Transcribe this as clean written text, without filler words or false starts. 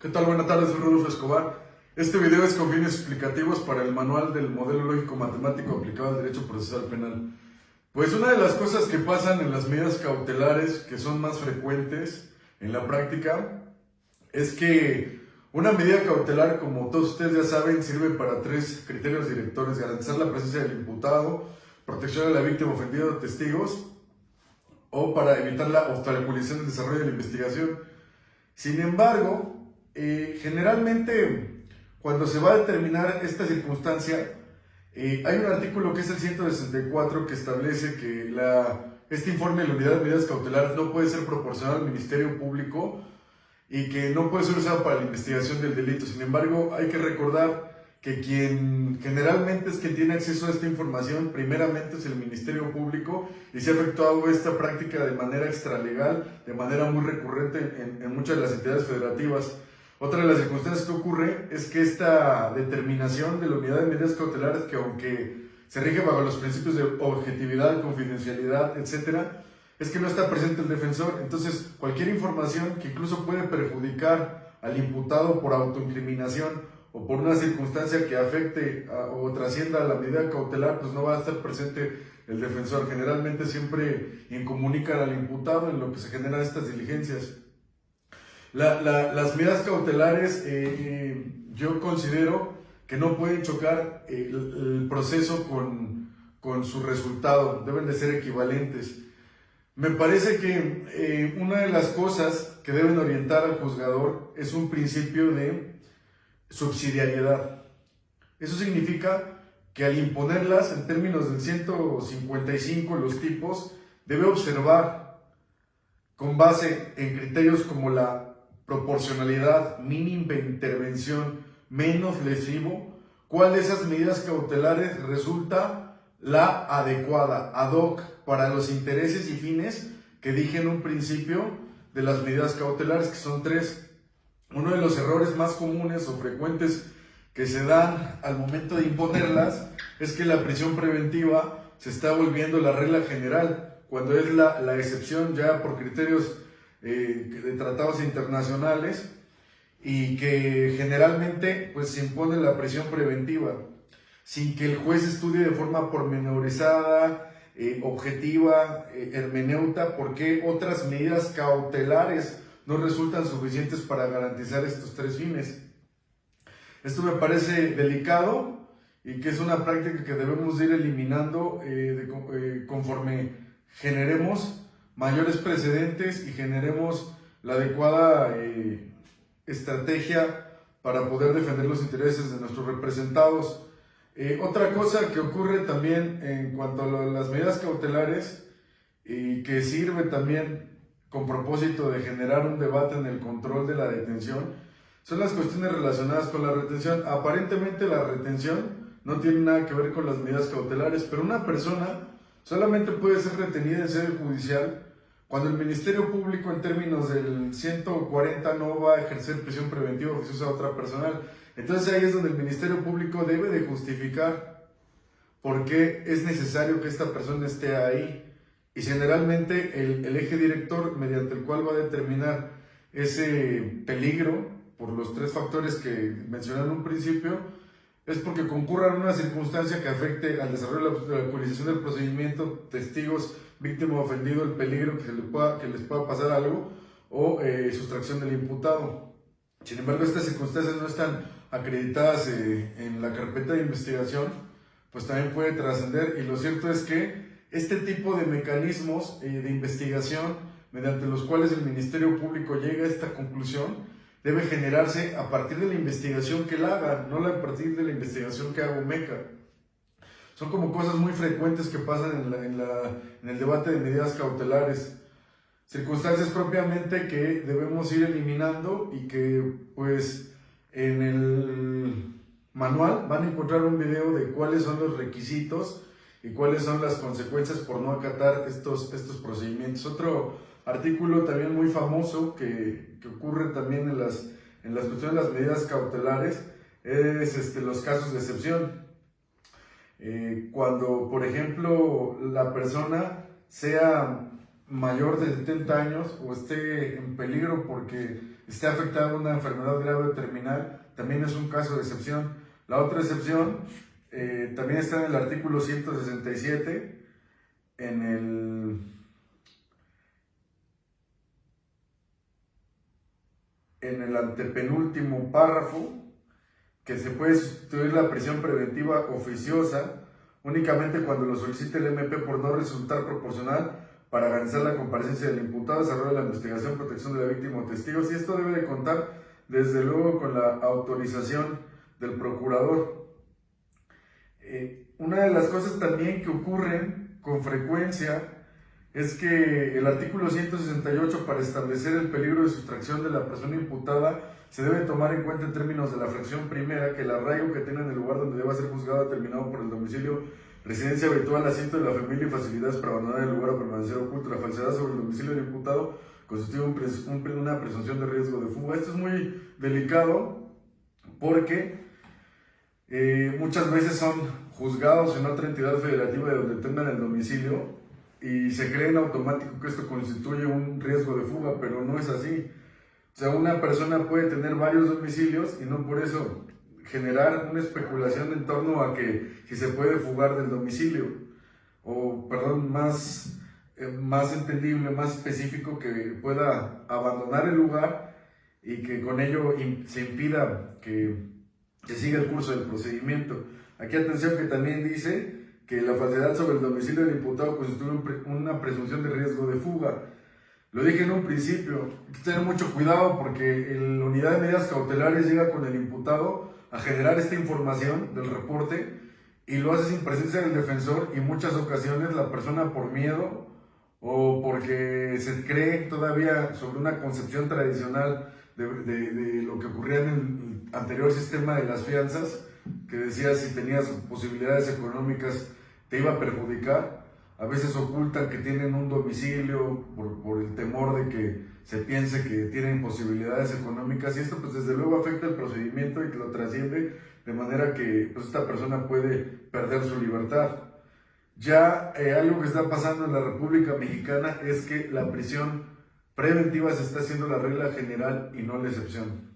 ¿Qué tal? Buenas tardes, soy Rodolfo Escobar. Este video es con fines explicativos para el manual del modelo lógico matemático aplicado al derecho procesal penal. Pues una de las cosas que pasan en las medidas cautelares, que son más frecuentes en la práctica, es que una medida cautelar, como todos ustedes ya saben, sirve para tres criterios directores: garantizar la presencia del imputado, protección de la víctima ofendida o testigos, o para evitar la obstaculización del desarrollo de la investigación. Sin embargo, generalmente cuando se va a determinar esta circunstancia, hay un artículo que es el 164 que establece que este informe de la unidad de medidas cautelares no puede ser proporcional al Ministerio Público y que no puede ser usado para la investigación del delito. Sin embargo, hay que recordar que quien generalmente es quien tiene acceso a esta información primeramente es el Ministerio Público, y se ha efectuado esta práctica de manera extralegal, de manera muy recurrente en muchas de las entidades federativas. Otra de las circunstancias que ocurre es que esta determinación de la unidad de medidas cautelares, que aunque se rige bajo los principios de objetividad, confidencialidad, etcétera, es que no está presente el defensor. Entonces, cualquier información que incluso puede perjudicar al imputado por autoincriminación o por una circunstancia que afecte o trascienda a la medida cautelar, pues no va a estar presente el defensor. Generalmente siempre incomunican al imputado en lo que se generan estas diligencias. Las medidas cautelares, yo considero que no pueden chocar el proceso con su resultado, deben de ser equivalentes. Me parece que una de las cosas que deben orientar al juzgador es un principio de subsidiariedad. Eso significa que al imponerlas en términos del 155, los tipos, debe observar con base en criterios como la proporcionalidad, mínima intervención, menos lesivo, cuál de esas medidas cautelares resulta la adecuada, ad hoc, para los intereses y fines que dije en un principio de las medidas cautelares, que son tres. Uno de los errores más comunes o frecuentes que se dan al momento de imponerlas es que la prisión preventiva se está volviendo la regla general, cuando es la excepción ya por criterios de tratados internacionales, y que generalmente pues se impone la prisión preventiva sin que el juez estudie de forma pormenorizada, objetiva, hermeneuta, por qué otras medidas cautelares no resultan suficientes para garantizar estos tres fines. Esto me parece delicado y que es una práctica que debemos ir eliminando conforme generemos mayores precedentes y generemos la adecuada estrategia para poder defender los intereses de nuestros representados. Otra cosa que ocurre también en cuanto a las medidas cautelares y que sirve también con propósito de generar un debate en el control de la detención son las cuestiones relacionadas con la retención. Aparentemente la retención no tiene nada que ver con las medidas cautelares, pero una persona solamente puede ser retenida en sede judicial cuando el Ministerio Público, en términos del 140, no va a ejercer prisión preventiva oficiosa a otra personal. Entonces ahí es donde el Ministerio Público debe de justificar por qué es necesario que esta persona esté ahí. Y generalmente el eje director mediante el cual va a determinar ese peligro, por los tres factores que mencioné en un principio, es porque concurra en una circunstancia que afecte al desarrollo de la actualización del procedimiento, testigos, víctima ofendido, el peligro que les pueda pasar algo, o sustracción del imputado. Sin embargo, estas circunstancias no están acreditadas en la carpeta de investigación, pues también puede trascender. Y lo cierto es que este tipo de mecanismos de investigación, mediante los cuales el Ministerio Público llega a esta conclusión, debe generarse a partir de la investigación que él haga, no a partir de la investigación que haga OMECA. Son como cosas muy frecuentes que pasan en el debate de medidas cautelares. Circunstancias propiamente que debemos ir eliminando y que pues en el manual van a encontrar un video de cuáles son los requisitos y cuáles son las consecuencias por no acatar estos procedimientos. Otro artículo también muy famoso que ocurre también en las cuestiones de las medidas cautelares es los casos de excepción. Cuando, por ejemplo, la persona sea mayor de 70 años o esté en peligro porque esté afectado a una enfermedad grave o terminal, también es un caso de excepción. La otra excepción también está en el artículo 167, en el antepenúltimo párrafo, que se puede sustituir la prisión preventiva oficiosa únicamente cuando lo solicite el MP por no resultar proporcional para garantizar la comparecencia del imputado, desarrollo de la investigación, protección de la víctima o testigos, y esto debe de contar desde luego con la autorización del procurador. Una de las cosas también que ocurren con frecuencia es que el artículo 168, para establecer el peligro de sustracción de la persona imputada, se debe tomar en cuenta en términos de la fracción primera que el arraigo que tenga en el lugar donde deba ser juzgado determinado por el domicilio, residencia habitual, asiento de la familia y facilidades para abandonar el lugar o permanecer oculto. La falsedad sobre el domicilio del imputado constituye una presunción de riesgo de fuga. Esto es muy delicado porque muchas veces son juzgados en otra entidad federativa de donde tengan el domicilio y se cree en automático que esto constituye un riesgo de fuga, pero no es así. O sea, una persona puede tener varios domicilios y no por eso generar una especulación en torno a que si se puede fugar del domicilio, o perdón, más entendible, más específico, que pueda abandonar el lugar y que con ello se impida que siga el curso del procedimiento. Aquí atención que también dice que la falsedad sobre el domicilio del imputado constituye una presunción de riesgo de fuga. Lo dije en un principio, hay que tener mucho cuidado porque la unidad de medidas cautelares llega con el imputado a generar esta información del reporte y lo hace sin presencia del defensor, y muchas ocasiones la persona, por miedo o porque se cree todavía sobre una concepción tradicional de lo que ocurría en el anterior sistema de las fianzas, que decía si tenías posibilidades económicas te iba a perjudicar, a veces ocultan que tienen un domicilio por el temor de que se piense que tienen posibilidades económicas, y esto pues desde luego afecta el procedimiento y que lo trasciende, de manera que pues esta persona puede perder su libertad. Ya algo que está pasando en la República Mexicana es que la prisión preventiva se está haciendo la regla general y no la excepción.